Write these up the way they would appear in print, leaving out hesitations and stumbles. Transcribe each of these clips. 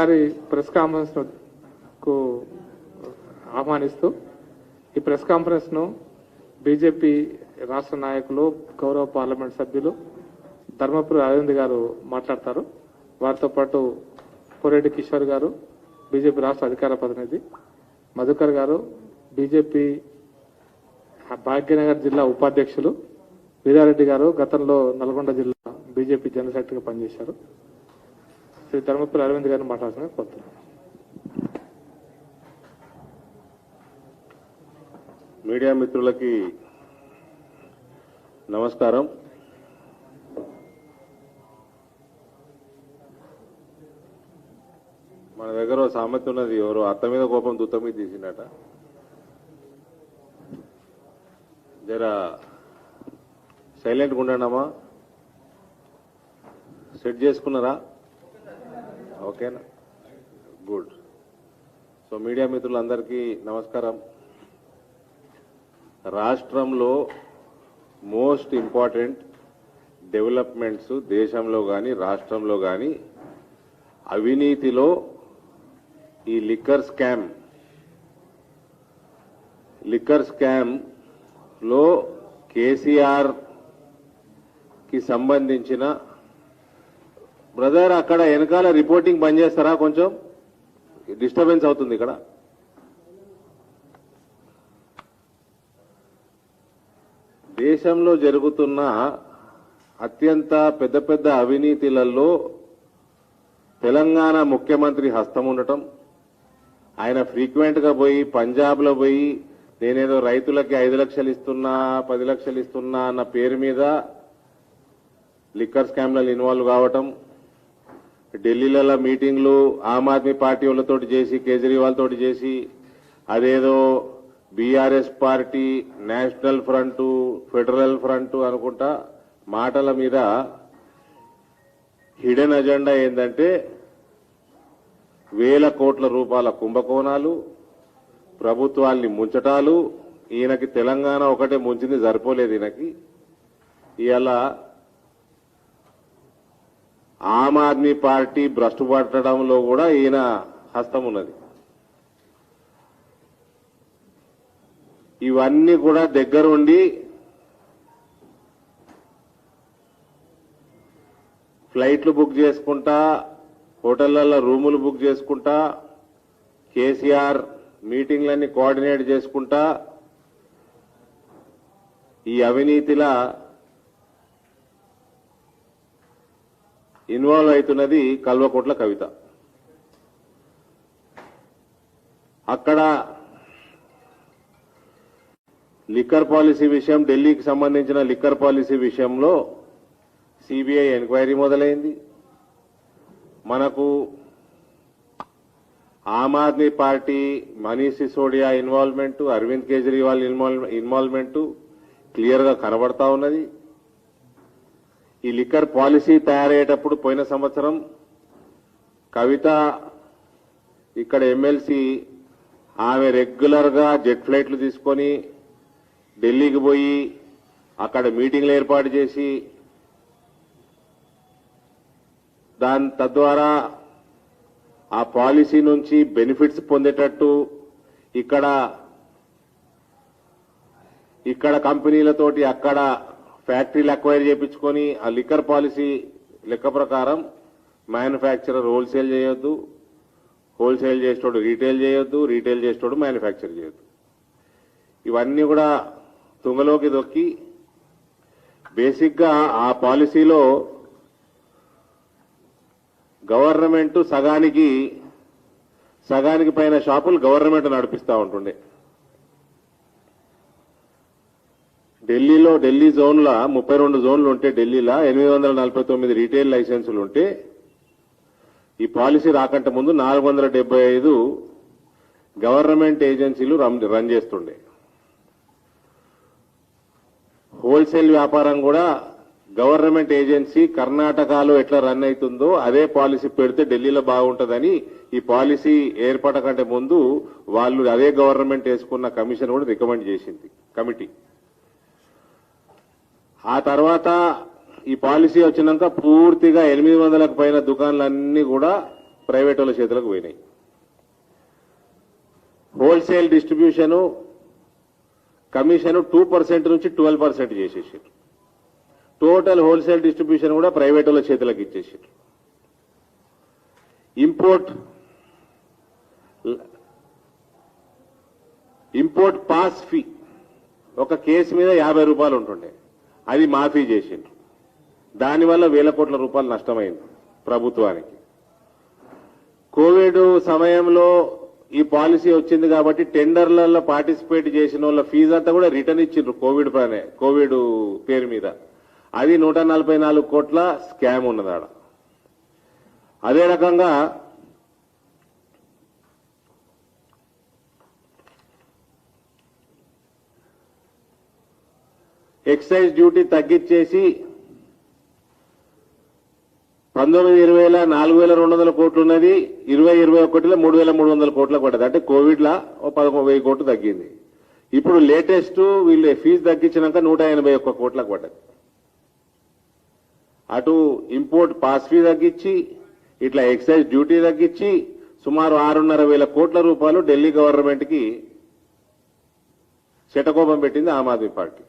గారి press conference కు ఆహ్వానిస్తూ ఈ ప్రెస్ కాన్ఫరెన్స్ ను బీజేపీ రాష్ట్ర నాయకులు గౌరవ పార్లమెంట్ సభ్యులు ధర్మపురి అరవింద్ గారు మాట్లాడతారు. వారితో పాటు కోరెడ్డి కిషోర్ గారు బీజేపీ రాష్ట్ర అధికార ప్రతినిధి, మధుకర్ గారు బీజేపీ భాగ్యనగర్ జిల్లా ఉపాధ్యక్షులు, వీరారెడ్డి గారు గతంలో నల్గొండ జిల్లా బీజేపీ జనరల్ సెక్రటరీగా పనిచేశారు. శ్రీ ధర్మపురి అరవింద్ గారిని మాట్లాడుతున్నారు. కోరుతున్నాను. మీడియా మిత్రులకి నమస్కారం. మన దగ్గర ఓ సామెత ఉన్నది, ఎవరు అత్త మీద కోపం దుత్త మీద తీసినట. జర సైలెంట్గా ఉండమ్మా. సెట్ చేసుకున్నారా? ఓకేనా? గుడ్. సో మీడియా మిత్రులందరికీ నమస్కారం. రాష్ట్రంలో మోస్ట్ ఇంపార్టెంట్ డెవలప్మెంట్స్ దేశంలో కానీ రాష్ట్రంలో కానీ అవినీతిలో ఈ లిక్కర్ స్కామ్లో కేసీఆర్ కి సంబంధించిన బ్రదర్ అక్కడ వెనకాల రిపోర్టింగ్ బంద్ చేస్తారా? కొంచెం డిస్టర్బెన్స్ అవుతుంది ఇక్కడ. దేశంలో జరుగుతున్న అత్యంత పెద్ద పెద్ద అవినీతిలలో తెలంగాణ ముఖ్యమంత్రి హస్తం ఉండటం, ఆయన ఫ్రీక్వెంట్ గా పోయి పంజాబ్లో పోయి నేనేదో రైతులకి 5 లక్షలు ఇస్తున్నా 10 లక్షలు ఇస్తున్నా అన్న పేరు మీద లిక్కర్ స్కామ్లలో ఇన్వాల్వ్ కావటం, ఢిల్లీలలో మీటింగ్లు ఆమ్ ఆద్మీ పార్టీ వాళ్ళతోటి చేసి కేజ్రీవాల్ తోటి చేసి అదేదో BRS party national front federal front అనుకుంటా మాటల మీద హిడెన్ అజెండా ఏంటంటే వేల కోట్ల రూపాయల కుంభకోణాలు, ప్రభుత్వాల్ని ముంచటాలు. ఈయనకి తెలంగాణ ఒకటే ముంచింది, సరిపోలేదు ఈయనకి. ఇవాళ ఆమ్ ఆద్మీ పార్టీ భ్రష్టు పట్టడంలో కూడా ఈయన హస్తం ఉన్నది. ఇవన్నీ కూడా దగ్గరుండి ఫ్లైట్లు బుక్ చేసుకుంటా, హోటళ్లలో రూములు బుక్ చేసుకుంటా, కేసీఆర్ మీటింగ్లన్నీ కోఆర్డినేట్ చేసుకుంటా ఈ అవినీతిలా ఇన్వాల్వ్ అవుతున్నది కల్వకుంట్ల కవిత. అక్కడ లిక్కర్ పాలసీ విషయం, ఢిల్లీకి సంబంధించిన లిక్కర్ పాలసీ విషయంలో సిబిఐ ఎంక్వైరీ మొదలైంది. మనకు Aam Aadmi Party Manish Sisodia involvement, Arvind Kejriwal involvement clear గా కనబడతా ఉన్నది. ఈ లిక్కర్ పాలసీ తయారయ్యేటప్పుడు పోయిన సంవత్సరం కవిత ఇక్కడ ఎమ్మెల్సీ ఆమె రెగ్యులర్ గా జెట్ ఫ్లైట్లు తీసుకొని ఢిల్లీకి పోయి అక్కడ మీటింగ్లు ఏర్పాటు చేసి తద్వారా ఆ పాలసీ నుంచి బెనిఫిట్స్ పొందేటట్టు ఇక్కడ కంపెనీలతోటి అక్కడ ఫ్యాక్టరీలు అక్వైర్ చేయించుకొని ఆ లిక్కర్ పాలసీ లెక్క ప్రకారం మ్యానుఫ్యాక్చరర్ హోల్సేల్ చేయొద్దు, హోల్సేల్ చేసేటోడు రీటైల్ చేయొద్దు, రీటైల్ చేసేటోడు మ్యానుఫ్యాక్చర్ చేయొద్దు. ఇవన్నీ కూడా తుంగలోకి దొక్కి బేసిక్ గా ఆ పాలసీలో గవర్నమెంట్ సగానికి పైన షాపులు గవర్నమెంట్ నడిపిస్తా ఉంటుండే. ఢిల్లీ జోన్ల 32 జోన్లు ఉంటే ఢిల్లీలో 849 రీటైల్ లైసెన్సులు ఉంటే ఈ పాలసీ రాకంటే ముందు 475 గవర్నమెంట్ ఏజెన్సీలు రన్ చేస్తుండే. హోల్సేల్ వ్యాపారం కూడా గవర్నమెంట్ ఏజెన్సీ కర్ణాటకలో ఎట్లా రన్ అవుతుందో అదే పాలసీ పెడితే ఢిల్లీలో బాగుంటుందని ఈ పాలసీ ఏర్పడకంటే ముందు వాళ్ళు అదే గవర్నమెంట్ వేసుకున్న కమిషన్ కూడా రికమెండ్ చేసింది కమిటీ. ఆ తర్వాత ఈ పాలసీ వచ్చినాక పూర్తిగా 800లకు పైన దుకాణాలన్నీ కూడా ప్రైవేట్ వాళ్ళ చేతులకు పోయినాయి. హోల్సేల్ డిస్ట్రిబ్యూషను కమిషన్ 2% నుంచి 12% చేసేసారు. టోటల్ హోల్సేల్ డిస్ట్రిబ్యూషన్ కూడా ప్రైవేట్ వాళ్ళ చేతులకు ఇచ్చేసారు. ఇంపోర్ట్ పాస్ ఫీ ఒక కేసు మీద 50 రూపాయలు ఉంటుండే, అది మాఫీ చేసిండ్రు. దానివల్ల వేల కోట్ల రూపాయలు నష్టమైంది ప్రభుత్వానికి. కోవిడ్ సమయంలో ఈ పాలసీ వచ్చింది కాబట్టి టెండర్లలో పార్టిసిపేట్ చేసిన వాళ్ళ ఫీజు అంతా కూడా రిటర్న్ ఇచ్చిండ్రు కోవిడ్ పేరు మీద. అది 144 కోట్ల స్కామ్ ఉన్నది ఆడ. అదే రకంగా ఎక్సైజ్ డ్యూటీ తగ్గించేసి 19-20 4,200 కోట్లు ఉన్నది, 20-21 3,300 కోట్లకు పడ్డది. అంటే కోవిడ్ లా 11,000 కోట్లు తగ్గింది. ఇప్పుడు లేటెస్ట్ వీళ్ళు ఫీజు తగ్గించినాక 181 కోట్లకు పడ్డది. అటు ఇంపోర్ట్ పాస్ ఫీ తగ్గించి ఇట్లా ఎక్సైజ్ డ్యూటీ తగ్గించి సుమారు 6,500 కోట్ల రూపాయలు ఢిల్లీ గవర్నమెంట్ కి శటకోపం పెట్టింది ఆమ్ ఆద్మీ పార్టీ.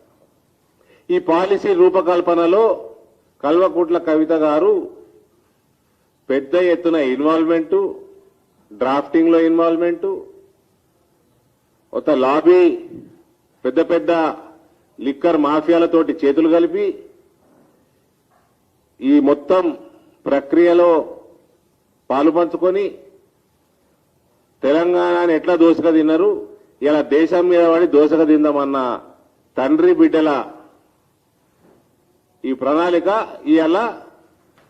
ఈ పాలసీ రూపకల్పనలో కల్వకుంట్ల కవిత గారు పెద్ద ఎత్తున ఇన్వాల్వ్మెంటు, డ్రాఫ్టింగ్ లో ఇన్వాల్వ్మెంటు, ఒక లాబీ పెద్ద పెద్ద లిక్కర్ మాఫియాలతోటి చేతులు కలిపి ఈ మొత్తం ప్రక్రియలో పాలుపంచుకొని తెలంగాణని ఎట్లా దోసక తిన్నారు, ఇలా దేశం మీద పడి దోసక తిందామన్న తండ్రి బిడ్డల ఈ ప్రణాళిక ఇవాళ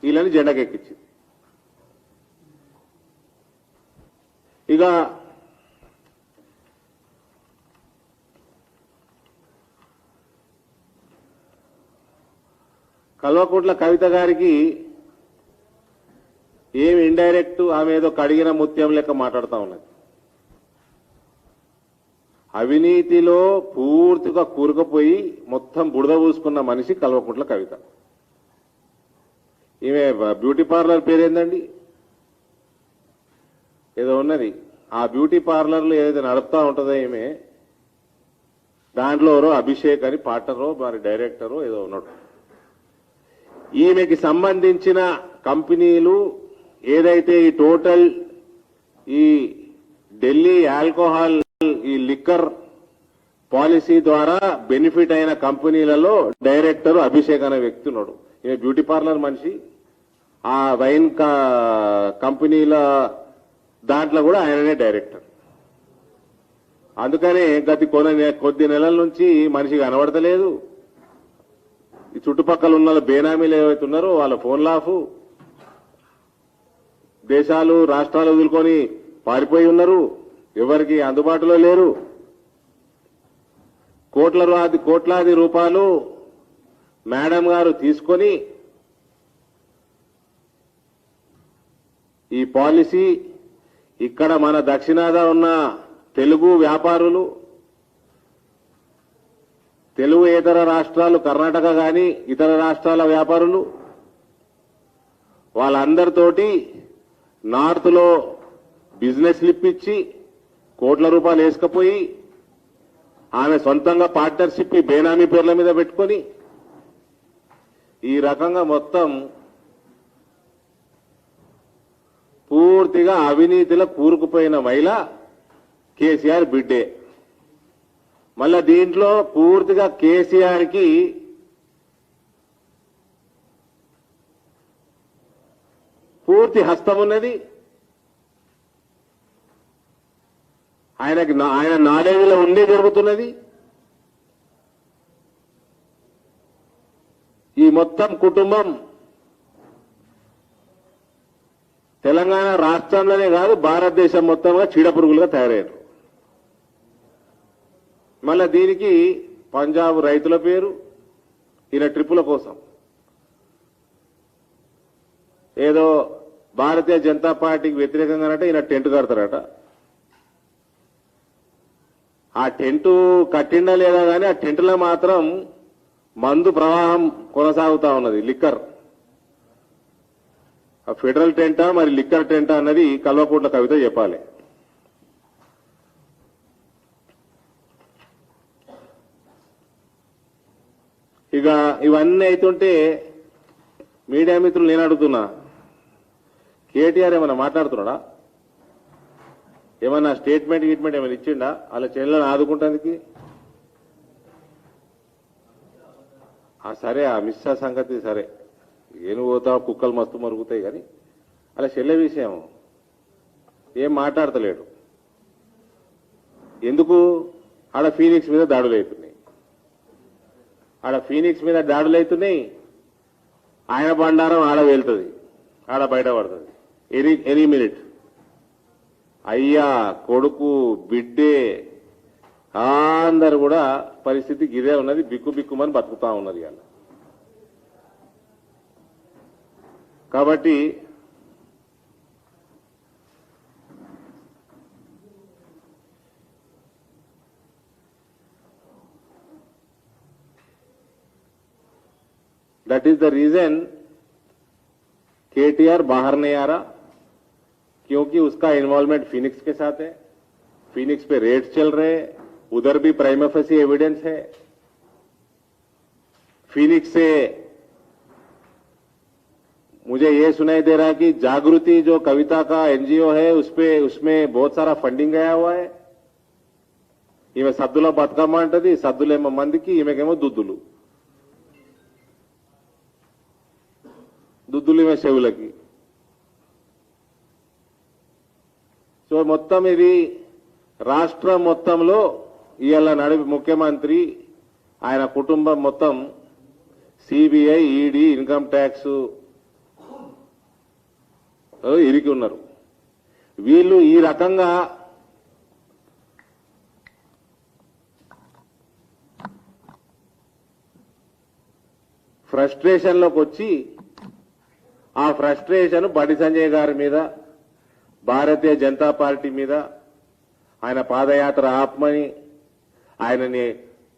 వీళ్ళని జెండకెక్కించింది. ఇక కల్వకుంట్ల కవిత గారికి ఏమి ఇండైరెక్ట్ ఆమె ఏదో కడిగిన ముత్యం లెక్క మాట్లాడుతూ ఉన్నది. అవినీతిలో పూర్తిగా కూరుకుపోయి మొత్తం బుడద పూసుకున్న మనిషి కల్వకుంట్ల కవిత. ఈమె బ్యూటీ పార్లర్ పేరేందండి ఏదో ఉన్నది. ఆ బ్యూటీ పార్లర్లో ఏదైతే నడుపుతా ఉంటుందో ఈమె, దాంట్లో ఎవరో అభిషేక్ అని పార్ట్నరో మరి డైరెక్టరో ఏదో ఉన్నాడు. ఈమెకి సంబంధించిన కంపెనీలు ఏదైతే ఈ టోటల్ ఈ ఢిల్లీ ఆల్కహాల్ ఈ లిక్కర్ పాలసీ ద్వారా బెనిఫిట్ అయిన కంపెనీలలో డైరెక్టర్ అభిషేక్ అనే వ్యక్తి ఉన్నాడు. ఈమె బ్యూటీ పార్లర్ మనిషి. ఆ వైన్ కంపెనీల దాంట్లో కూడా ఆయననే డైరెక్టర్. అందుకనే కొద్ది నెలల నుంచి మనిషి కనబడతలేదు. ఈ చుట్టుపక్కల ఉన్న బేనామీలు ఏవైతే ఉన్నారో వాళ్ళ ఫోన్లు ఆఫ్, దేశాలు రాష్ట్రాలు వదులుకొని పారిపోయి ఉన్నారు, ఎవరికి అందుబాటులో లేరు. కోట్లాది రూపాయలు మేడం గారు తీసుకొని ఈ పాలసీ ఇక్కడ మన దక్షిణాద ఉన్న తెలుగు వ్యాపారులు, తెలుగు ఇతర రాష్ట్రాలు కర్ణాటక గాని ఇతర రాష్ట్రాల వ్యాపారులు వాళ్ళందరితోటి నార్త్ లో బిజినెస్ లిప్పించి కోట్ల రూపాయలు వేసుకుపోయి ఆమె సొంతంగా పార్ట్నర్షిప్ బేనామీ పేర్ల మీద పెట్టుకొని ఈ రకంగా మొత్తం పూర్తిగా అవినీతిలో కూరుకుపోయిన మహిళ కేసీఆర్ బిడ్డే. మళ్ళా దీంట్లో పూర్తిగా కేసీఆర్ కి పూర్తి హస్తం ఉన్నది. ఆయన నాలెడ్జ్లో ఉండే జరుగుతున్నది. ఈ మొత్తం కుటుంబం తెలంగాణ రాష్ట్రంలోనే కాదు భారతదేశం మొత్తంగా చీడపురుగులుగా తయారయ్యారు. మళ్ళా దీనికి పంజాబ్ రైతుల పేరు ఈయన ట్రిప్పుల కోసం ఏదో భారతీయ జనతా పార్టీకి వ్యతిరేకంగానంటే ఈయన టెంట్ కడతారట. ఆ టెంటు కట్టిండా లేదా కానీ ఆ టెంటులో మాత్రం మందు ప్రవాహం కొనసాగుతా ఉన్నది, లిక్కర్. ఆ ఫెడరల్ టెంటా మరి లిక్కర్ టెంటా అన్నది కల్వకుంట్ల కవిత చెప్పాలి. ఇక ఇవన్నీ అవుతుంటే మీడియా మిత్రులు నేను అడుగుతున్నా, కేటీఆర్ ఏమన్నా మాట్లాడుతున్నాడా? ఏమన్నా స్టేట్మెంట్ గిట్మెంట్ ఏమైనా ఇచ్చిండా వాళ్ళ చెల్లెలను ఆదుకుంటానికి? సరే ఆ మిస్సా సంగతి సరే, ఏను పోతావు కుక్కలు మస్తు మరుగుతాయి, కానీ అలా చెల్లె విషయం ఏం మాట్లాడతలేడు. ఎందుకు? ఆడ ఫీనిక్స్ మీద దాడులు అవుతున్నాయి, ఆయన బండారం ఆడ వెళ్తుంది, ఆడ బయటపడుతుంది ఎనీ మినిట్. అయ్యా కొడుకు బిడ్డే అందరు కూడా పరిస్థితి గిదే ఉన్నది, బిక్కు బిక్కుమని బతుకుతా ఉన్నది అలా. కాబట్టి that is the reason KTR बाहर नहीं आ रहा, क्योंकि उसका इन्वॉल्वमेंट फिनिक्स के साथ है, फिनिक्स पे रेड चल रहे, उधर भी प्राइमा फेसी एविडेंस है. फिनिक्स से मुझे ये सुनाई दे रहा है कि जागृति जो कविता का एनजीओ है उसमें बहुत सारा फंडिंग गया हुआ है. ఈమె సద్దులో బతుకమ్మ అంటది, సద్దులేమో మందికి, ఈమెకేమో దుద్దులు ఈమె చెవులకి. సో మొత్తం ఇది రాష్ట్రం మొత్తంలో ఇవాళ ముఖ్యమంత్రి ఆయన కుటుంబం మొత్తం సిబిఐ, ఈడీ, ఇన్కమ్ ట్యాక్స్ ఇరికి ఉన్నారు. వీళ్ళు ఈ రకంగా ఫ్రస్ట్రేషన్లోకి వచ్చి ఆ ఫ్రస్ట్రేషన్ బండి సంజయ్ గారి మీద, భారతీయ జనతా పార్టీ మీద, ఆయన పాదయాత్ర ఆపమని ఆయనని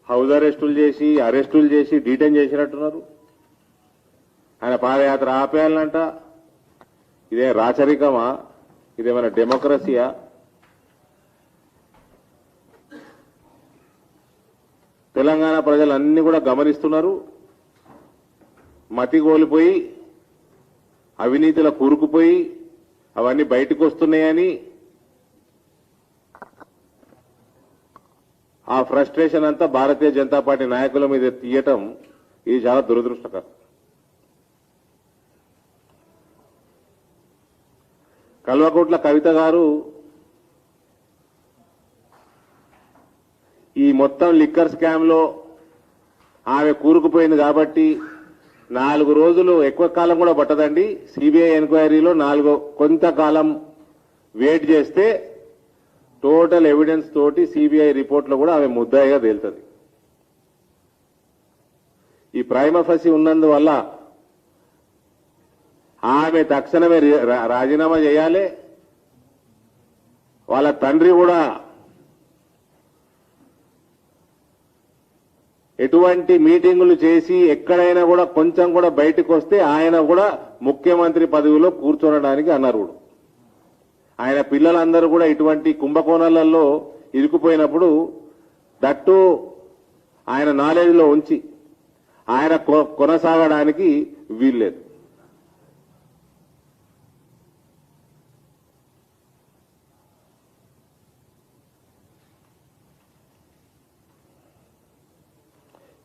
హౌస్ అరెస్టులు చేసి డీటైన్ చేసినట్టున్నారు. ఆయన పాదయాత్ర ఆపేయాలంట. ఇదే రాచరికమా? ఇదేమైనా డెమోక్రసీయా? తెలంగాణ ప్రజలన్నీ కూడా గమనిస్తున్నారు. మతి కోల్పోయి అవినీతిలో కూరుకుపోయి అవన్నీ బయటకు వస్తున్నాయని ఆ ఫ్రస్ట్రేషన్ అంతా భారతీయ జనతా పార్టీ నాయకుల మీద తీయటం ఇది చాలా దురదృష్టకరం. కల్వకుంట్ల కవిత గారు ఈ మొత్తం లిక్కర్ స్కామ్ లో ఆమె కూరుకుపోయింది కాబట్టి 4 రోజులు, ఎక్కువ కాలం కూడా పట్టదండి, సిబిఐ ఎంక్వైరీలో కొంతకాలం వెయిట్ చేస్తే టోటల్ ఎవిడెన్స్ తోటి సిబిఐ రిపోర్ట్లో కూడా ఆమె ముద్దాయిగా తేలుతుంది. ఈ ప్రైమా ఫసి ఉన్నందువల్ల ఆమె తక్షణమే రాజీనామా చేయాలి. వాళ్ళ తండ్రి కూడా ఎటువంటి మీటింగులు చేసి ఎక్కడైనా కూడా కొంచెం కూడా బయటకు వస్తే ఆయన కూడా ముఖ్యమంత్రి పదవిలో కూర్చోనడానికి అన్నారు. ఆయన పిల్లలందరూ కూడా ఇటువంటి కుంభకోణాలలో ఇరుకుపోయినప్పుడు దట్టు ఆయన నాలెడ్జ్లో ఉంచి ఆయన కొనసాగడానికి వీల్లేదు.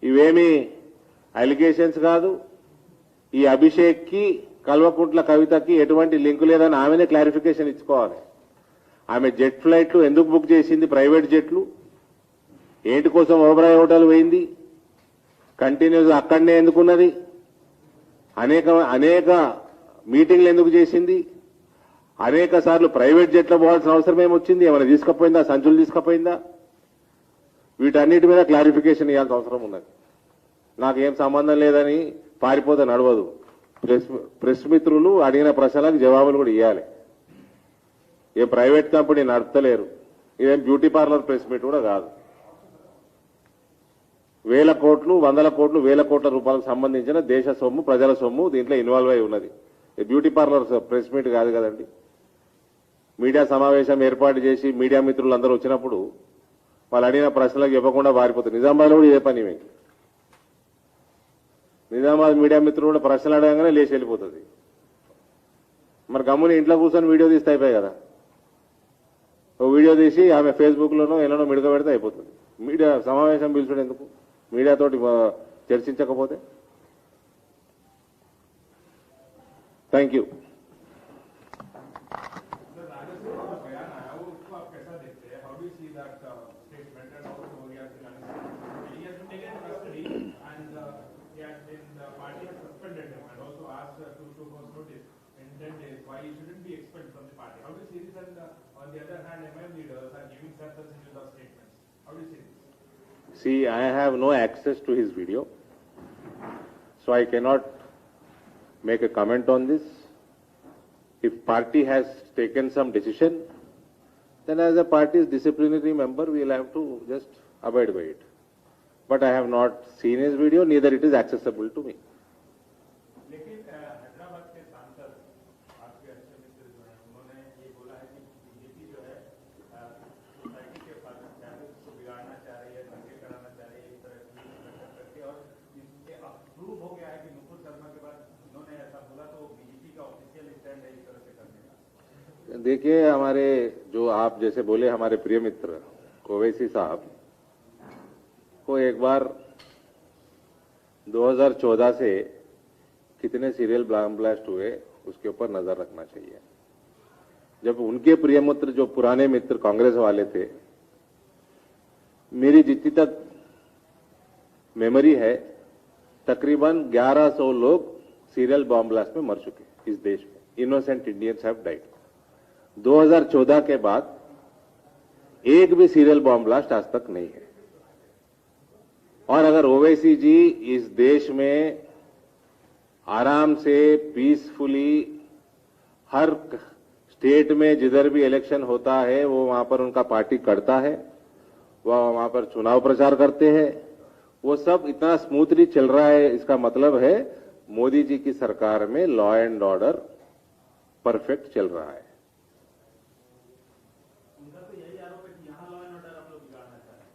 ఇవేమీ అలిగేషన్స్ కాదు. ఈ అభిషేక్ కి, కల్వకుంట్ల కవితకి ఎటువంటి లింకు లేదని ఆమెనే క్లారిఫికేషన్ ఇచ్చుకోవాలి. ఆమె జెట్ ఫ్లైట్లు ఎందుకు బుక్ చేసింది, ప్రైవేట్ జెట్లు ఏంటి కోసం ఓబరాయ్ హోటల్ పోయింది, కంటిన్యూస్ అక్కడనే ఎందుకున్నది, అనేక మీటింగ్లు ఎందుకు చేసింది, అనేక సార్లు ప్రైవేట్ జెట్లో పోవాల్సిన అవసరం ఏమొచ్చింది, ఏమైనా తీసుకుపోయిందా, సంచులు తీసుకుపోయిందా, వీటన్నిటి మీద క్లారిఫికేషన్ ఇవ్వాల్సిన అవసరం ఉన్నది. నాకేం సంబంధం లేదని పారిపోతే నడవదు. ప్రెస్ మిత్రులు అడిగిన ప్రశ్నలకు జవాబులు కూడా ఇవ్వాలి. ఏ ప్రైవేట్ కంపెనీ నడపలేరు, ఇదేం బ్యూటీ పార్లర్ ప్రెస్ మీట్ కూడా కాదు. 1000 కోట్లు, 100 కోట్లు, 1000 కోట్ల రూపాయలకు సంబంధించిన దేశ సొమ్ము, ప్రజల సొమ్ము దీంట్లో ఇన్వాల్వ్ అయి ఉన్నది. బ్యూటీ పార్లర్ ప్రెస్ మీట్ కాదు కదండి. మీడియా సమావేశం ఏర్పాటు చేసి మీడియా మిత్రులందరూ వచ్చినప్పుడు వాళ్ళు అడిగిన ప్రశ్నలకు చెప్పకుండా పారిపోతుంది. నిజామాబాద్లో కూడా ఇదే పని మీకు. నిజామాబాద్ మీడియా మిత్రులు కూడా ప్రశ్నలు అడగగానే లేచి వెళ్ళిపోతుంది. మరి గమ్ముని ఇంట్లో కూర్చొని వీడియో తీస్తే అయిపోయాయి కదా. ఓ వీడియో తీసి ఆమె ఫేస్బుక్లోనో ఎలానో మిడక పెడితే అయిపోతుంది. మీడియా సమావేశం పిలుచుడు ఎందుకు? మీడియాతోటి చర్చించకపోతే. Thank you. Why he shouldn't be expelled from the party? How do you see this? And on the other hand, MIM leaders are giving surpluses into the statements. How do you see this? See, I have no access to his video, so I cannot make a comment on this. If party has taken some decision, then as a party's disciplinary member, we will have to just abide by it. But I have not seen his video, neither it is accessible to me. लेकिन हैदराबाद के सांसद आपके अच्छे मित्र जो हैं उन्होंने ये बोला है कि बीजेपी जो है सोसाइटी के फैमिली को बिगाड़ना चाह रही है, दंगे कराना चाह रही है, इस तरह की नाटक करके, और इसके प्रूव हो गया है कि नुपुर शर्मा के बाद उन्होंने ऐसा बोला तो बीजेपी का ऑफिशियल स्टैंड है इस तरह से करने का। देखिए, हमारे जो आप जैसे बोले हमारे प्रिय मित्र ओवैसी साहब को एक बार 2014 से कितने सीरियल ब्लास्ट हुए उसके ऊपर नजर रखना चाहिए। जब उनके प्रिय मित्र जो पुराने मित्र कांग्रेस वाले थे, मेरी जितनी तक मेमोरी है, तकरीबन 1100 लोग सीरियल बॉम्ब ब्लास्ट में मर चुके इस देश में। Innocent Indians have died. 2014 के बाद एक भी सीरियल बॉम्ब ब्लास्ट आज तक नहीं है। और अगर ओवैसी जी इस देश में आराम से पीसफुली हर स्टेट में जिधर भी इलेक्शन होता है वो वहां पर उनका पार्टी करता है, वह वहां पर चुनाव प्रचार करते हैं, वो सब इतना स्मूथली चल रहा है, इसका मतलब है मोदी जी की सरकार में लॉ एंड ऑर्डर परफेक्ट चल रहा है। उनका तो यही आरोप है कि यहाँ लॉ एंड ऑर्डर आप लोग बिगाड़ना चाह रहे हैं,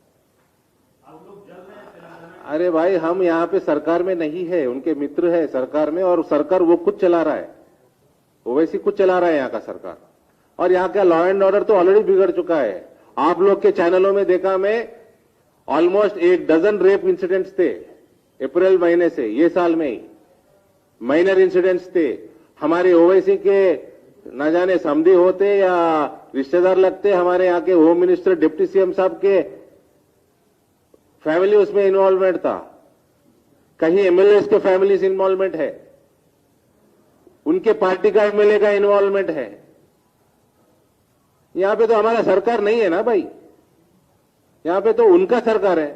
आप लोग जल रहे हैं तेलंगाना। अरे भाई, हम यहाँ पे सरकार में नहीं है, उनके मित्र है सरकार में, और सरकार वो खुद चला रहा है, ओवैसी खुद चला रहा है यहाँ का सरकार। और यहाँ का लॉ एंड ऑर्डर तो ऑलरेडी बिगड़ चुका है। आप लोग के चैनलों में देखा मैं, ऑलमोस्ट 1 डजन रेप इंसिडेंट्स थे अप्रैल महीने से, ये साल में ही माइनर इंसिडेंट्स थे। हमारे ओवैसी के न जाने समधी होते या रिश्तेदार लगते, हमारे यहाँ के होम मिनिस्टर डिप्टी सीएम साहब के फैमिली उसमें इन्वॉल्वमेंट था, कहीं एमएलए के फैमिली इन्वॉल्वमेंट है, उनके पार्टी का एमएलए का इन्वॉल्वमेंट है। यहां पे तो हमारा सरकार नहीं है ना भाई, यहां पे तो उनका सरकार है,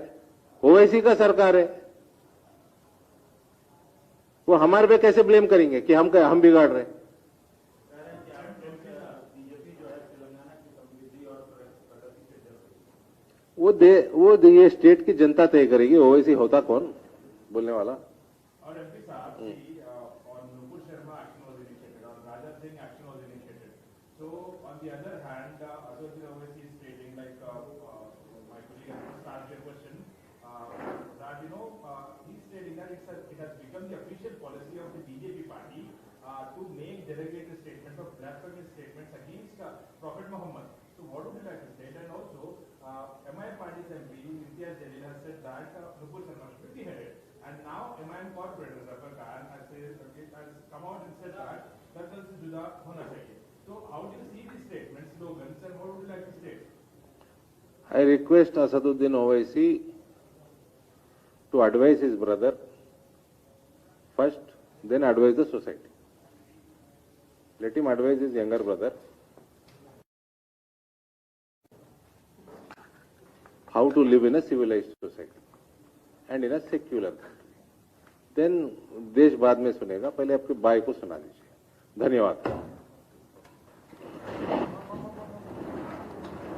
ओवैसी का सरकार है। वो हमारे पे कैसे ब्लेम करेंगे कि हम बिगाड़ रहे हैं। वो ये स्टेट की जनता तय करेगी, ओवैसी होता कौन बोलने वाला। और एमपी साहब की on Nupur Sharma action was initiated, on Raja Singh action was initiated. So on the other hand, Associate Owaisi is stating, like my colleague has asked a question, that he's stating that it has become the official policy of the BJP party to make derogatory statements or blasphemous statements against Prophet Muhammad. So what would you like to state? And also, MIM party's MP Imtiaz Jalil has said that Nupur Sharma should be beheaded. And now MIM corporator Zafar Khan has come out and said that Qatl se juda hona chahiye. So how do you see these statements, slogans, and what would you like to state? I request Asaduddin Owaisi to advise his brother first, then advise the society. Let him advise his younger brother how to live in a civilized society and in a secular country. Then देश बाद में सुनेगा, पहले आपके भाई को सुना दीजिए। धन्यवाद।